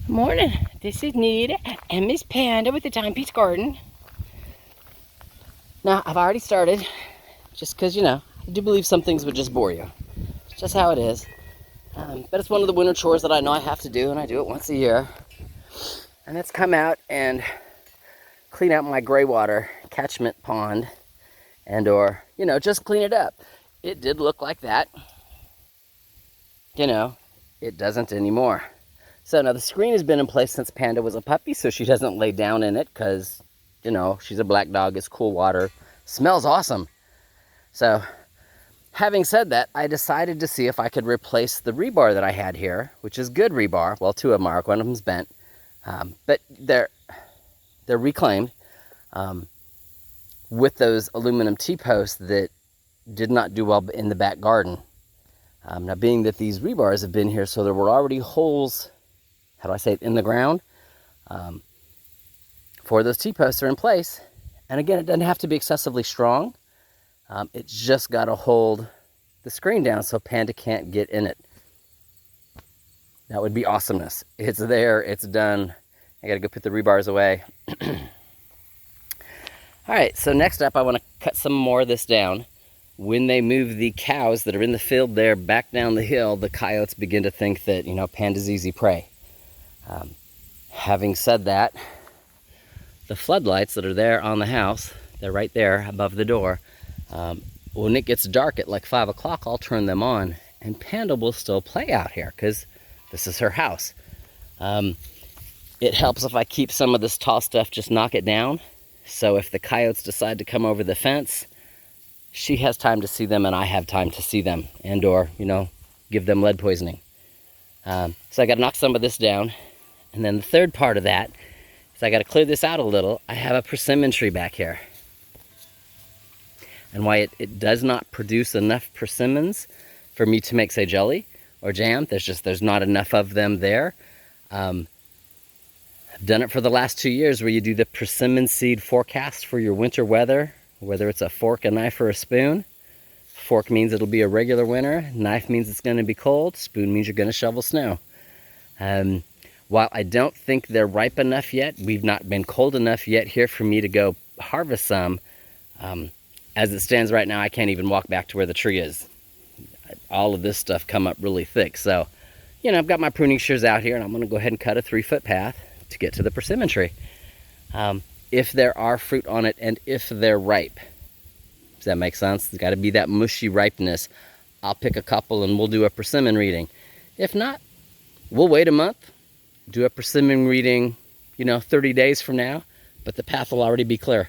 Morning. This is Nita and Miss Panda with the Timepiece Garden. Now, I've already started, just because, I do believe some things would just bore you. It's just how it is. But it's one of the winter chores that I know I have to do, and I do it once a year. And that's come out and clean out my gray water catchment pond or, just clean it up. It did look like that. It doesn't anymore. So now the screen has been in place since Panda was a puppy, so she doesn't lay down in it because, she's a black dog, it's cool water, smells awesome. So having said that, I decided to see if I could replace the rebar that I had here, which is good rebar. Well, two of them are, one of them's bent, but they're reclaimed with those aluminum T-posts that did not do well in the back garden. Now being that these rebars have been here, so there were already holes, how do I say it, in the ground for those T-posts are in place. And again, it doesn't have to be excessively strong. It's just got to hold the screen down so Panda can't get in it. That would be awesomeness. It's there, it's done. I got to go put the rebars away. All right, so next up I want to cut some more of this down. When they move the cows that are in the field there back down the hill, the coyotes begin to think that, Panda's easy prey. Having said that, the floodlights that are there on the house, they're right there above the door. When it gets dark at like 5 o'clock, I'll turn them on, and Panda will still play out here because this is her house. It helps if I keep some of this tall stuff, just knock it down. So if the coyotes decide to come over the fence, she has time to see them and I have time to see them or, give them lead poisoning. So I got to knock some of this down. And then the third part of that is I got to clear this out a little. I have a persimmon tree back here. And why it does not produce enough persimmons for me to make, say, jelly or jam, there's not enough of them there. I've done it for the last 2 years where you do the persimmon seed forecast for your winter weather, whether it's a fork, a knife, or a spoon. Fork means it'll be a regular winter. Knife means it's going to be cold. Spoon means you're going to shovel snow. While I don't think they're ripe enough yet, we've not been cold enough yet here for me to go harvest some. As it stands right now, I can't even walk back to where the tree is. All of this stuff come up really thick. So, I've got my pruning shears out here, and I'm going to go ahead and cut a 3-foot path to get to the persimmon tree. If there are fruit on it and if they're ripe. Does that make sense? There's got to be that mushy ripeness. I'll pick a couple and we'll do a persimmon reading. If not, we'll wait a month, do a persimmon reading, 30 days from now, but the path will already be clear.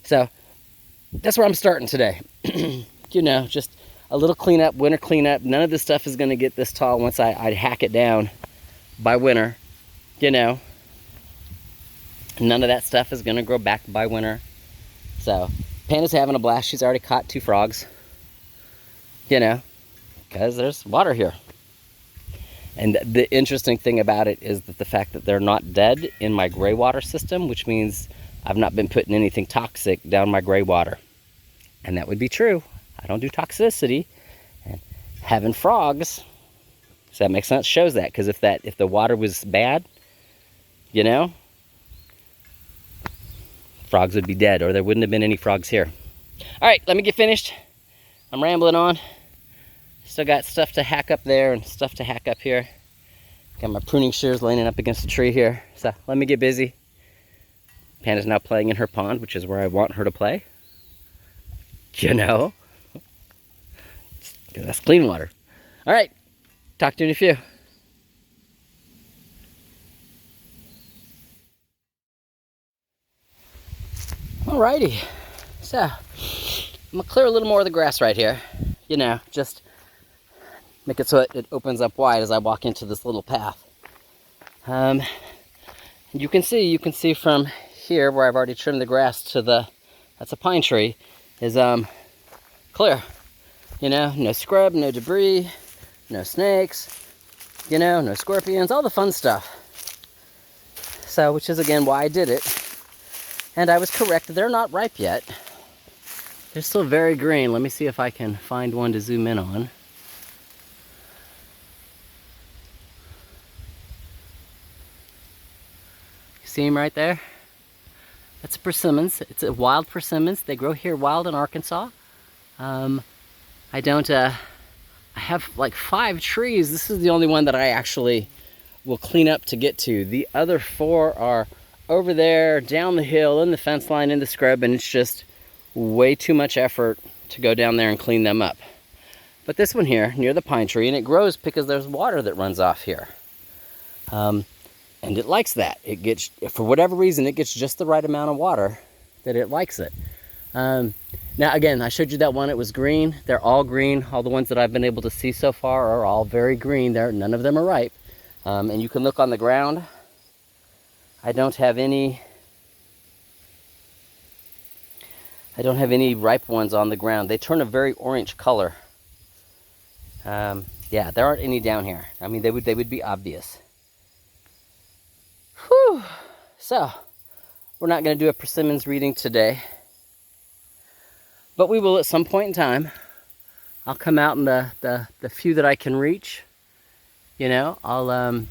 So that's where I'm starting today. Just a little cleanup, winter cleanup. None of this stuff is going to get this tall once I hack it down by winter, None of that stuff is going to grow back by winter. So Panda's having a blast. She's already caught 2 frogs, because there's water here. And the interesting thing about it is that the fact that they're not dead in my gray water system, which means I've not been putting anything toxic down my gray water. And that would be true. I don't do toxicity. And having frogs, does that make sense? Shows that. Because if the water was bad, frogs would be dead, or there wouldn't have been any frogs here. All right, let me get finished. I'm rambling on. Still got stuff to hack up there and stuff to hack up here. Got my pruning shears leaning up against the tree here. So let me get busy. Panda's now playing in her pond, which is where I want her to play. That's clean water. All right, talk to you in a few. Alrighty, so I'm gonna clear a little more of the grass right here. Just make it so it opens up wide as I walk into this little path. You can see from here where I've already trimmed the grass to that's a pine tree, is clear. No scrub, no debris, no snakes, no scorpions, all the fun stuff. So, which is again why I did it. And I was correct, they're not ripe yet. They're still very green. Let me see if I can find one to zoom in on. See him right there? That's a persimmons. It's a wild persimmons. They grow here wild in Arkansas. I have like 5 trees. This is the only one that I actually will clean up to get to. The other 4 are over there, down the hill, in the fence line, in the scrub, and it's just way too much effort to go down there and clean them up. But this one here, near the pine tree, and it grows because there's water that runs off here. And it likes that. It gets, for whatever reason, it gets just the right amount of water that it likes it. Now again, I showed you that one, it was green. They're all green. All the ones that I've been able to see so far are all very green. None of them are ripe. And you can look on the ground. I don't have any ripe ones on the ground. They turn a very orange color. Yeah, there aren't any down here. I mean, they would be obvious. Whew. So, we're not going to do a persimmons reading today. But we will at some point in time. I'll come out in the few that I can reach. You know, I'll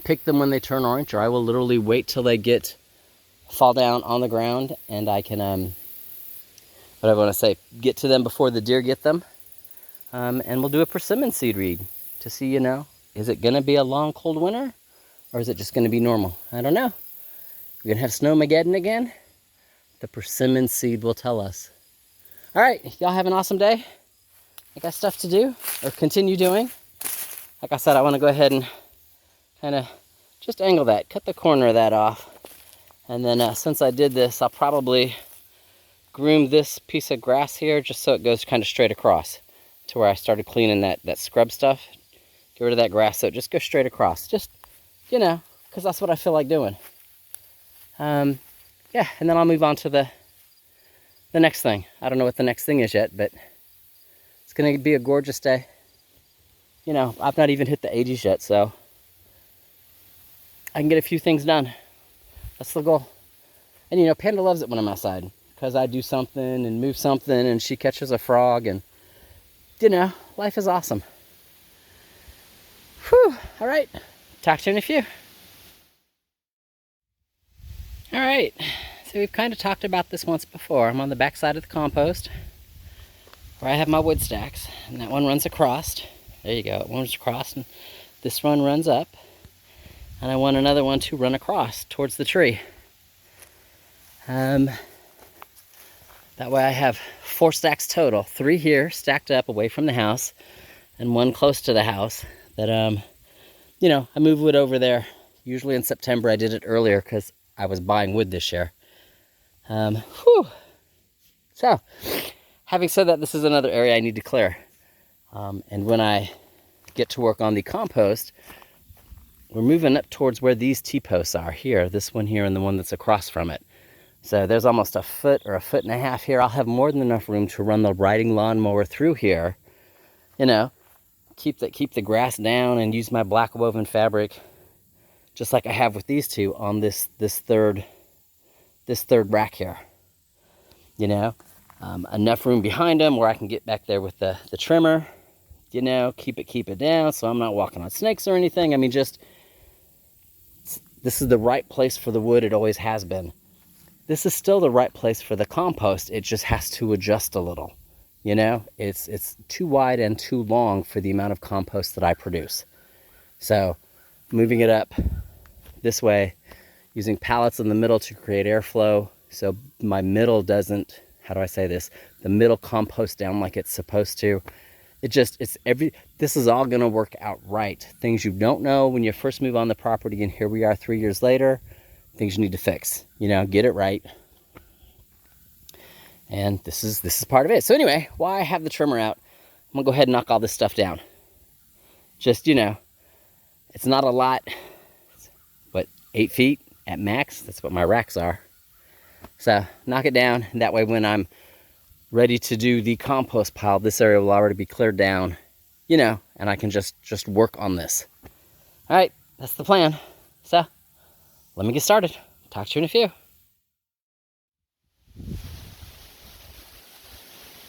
pick them when they turn orange, or I will literally wait till they fall down on the ground, and I can, what I want to say, get to them before the deer get them. And we'll do a persimmon seed read to see, you know, is it going to be a long, cold winter, or is it just going to be normal? I don't know. We're going to have Snowmageddon again. The persimmon seed will tell us. All right, y'all have an awesome day. I got stuff to do, or continue doing. Like I said, I want to go ahead and kind of just angle that, cut the corner of that off. And then since I did this, I'll probably groom this piece of grass here just so it goes kind of straight across to where I started cleaning that scrub stuff. Get rid of that grass so it just goes straight across. Just, you know, because that's what I feel like doing. Yeah, and then I'll move on to the next thing. I don't know what the next thing is yet, but it's going to be a gorgeous day. You know, I've not even hit the 80s yet, so I can get a few things done. That's the goal. And you know, Panda loves it when I'm outside, because I do something and move something and she catches a frog, and you know, life is awesome. Whew, all right. Talk to you in a few. All right, so we've kind of talked about this once before. I'm on the back side of the compost where I have my wood stacks, and that one runs across. There you go, it runs across, and this one runs up, and I want another one to run across towards the tree. That way I have 4 stacks total, 3 here stacked up away from the house, and 1 close to the house that, you know, I move wood over there. Usually in September. I did it earlier because I was buying wood this year. So, having said that, this is another area I need to clear. And when I get to work on the compost, we're moving up towards where these T-posts are here, this one here and the one that's across from it. So there's almost a foot or a foot and a half here. I'll have more than enough room to run the riding lawnmower through here, you know, keep the grass down and use my black woven fabric, just like I have with these two on this third rack here. You know, enough room behind them where I can get back there with the trimmer, you know, keep it down so I'm not walking on snakes or anything. I mean, just, this is the right place for the wood. It always has been. This is still the right place for the compost. It just has to adjust a little. You know, it's too wide and too long for the amount of compost that I produce. So moving it up this way, using pallets in the middle to create airflow. So my middle doesn't, how do I say this? The middle composts down like it's supposed to. This is all gonna work out right. Things you don't know when you first move on the property, and here we are 3 years later. Things you need to fix, you know, get it right. And this is part of it. So anyway, while I have the trimmer out, I'm gonna go ahead and knock all this stuff down. Just, you know, it's not a lot. It's, what, 8 feet at max? That's what my racks are. So knock it down, and that way when I'm ready to do the compost pile, this area will already be cleared down, you know, and I can just work on this. All right, that's the plan. So let me get started. Talk to you in a few.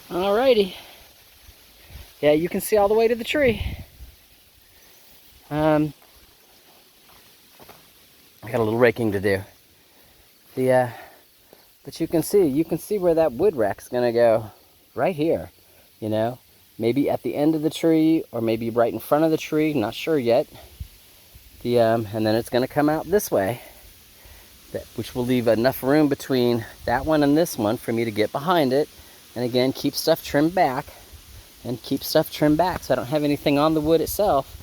Alrighty. Yeah, you can see all the way to the tree. I got a little raking to do. But you can see where that wood rack's gonna go, right here, you know, maybe at the end of the tree or maybe right in front of the tree, not sure yet. And then it's gonna come out this way, which will leave enough room between that one and this one for me to get behind it, and again, keep stuff trimmed back, so I don't have anything on the wood itself,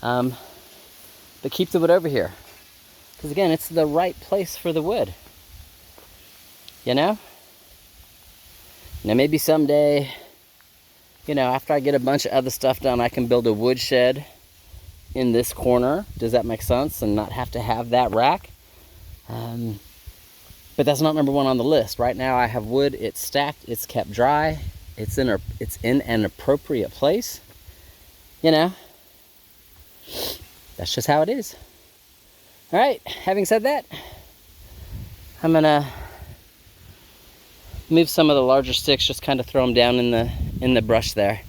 but keep the wood over here, because again, it's the right place for the wood, you know? Now maybe someday, you know, after I get a bunch of other stuff done, I can build a wood shed in this corner. Does that make sense? And not have to have that rack. But that's not number one on the list. Right now I have wood, it's stacked, it's kept dry, it's in an appropriate place. You know, that's just how it is. All right, having said that, I'm gonna move some of the larger sticks, just kind of throw them down in the brush there.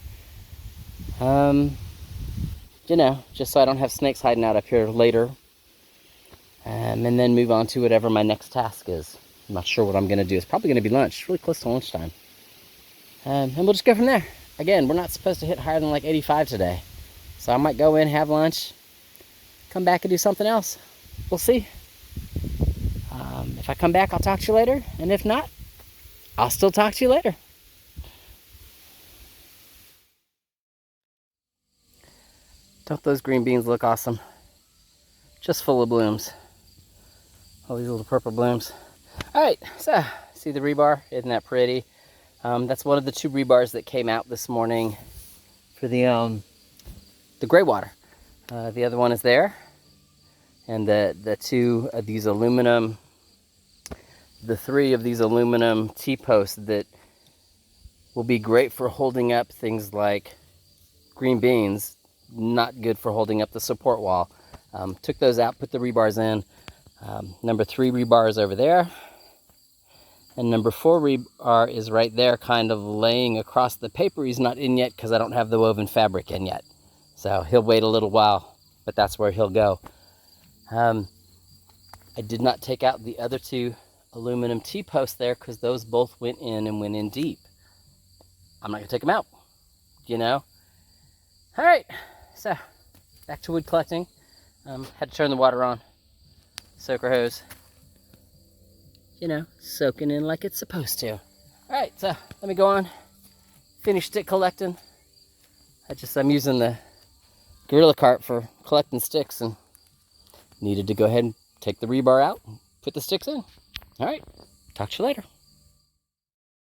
You know, just so I don't have snakes hiding out up here later. And then move on to whatever my next task is. I'm not sure what I'm gonna do. It's probably gonna be lunch. It's really close to lunchtime. And we'll just go from there. Again, we're not supposed to hit higher than like 85 today. So I might go in, have lunch, come back and do something else. We'll see. If I come back, I'll talk to you later. And if not, I'll still talk to you later. Don't those green beans look awesome? Just full of blooms. All these little purple blooms. All right, so see the rebar? Isn't that pretty? That's one of the 2 rebars that came out this morning for the gray water. The other one is there, and the 2 of these aluminum, the 3 of these aluminum T-posts that will be great for holding up things like green beans. Not good for holding up the support wall. Took those out, put the rebars in. Number 3 rebar is over there. And number 4 rebar is right there, kind of laying across the paper. He's not in yet because I don't have the woven fabric in yet. So he'll wait a little while, but that's where he'll go. I did not take out the other 2 aluminum T-posts there because those both went in and went in deep. I'm not gonna take them out, you know? All right, so back to wood collecting. Had to turn the water on. Soaker hose. You know, soaking in like it's supposed to. All right, so let me go on. Finish stick collecting. I'm using the Gorilla Cart for collecting sticks and needed to go ahead and take the rebar out and put the sticks in. All right, talk to you later.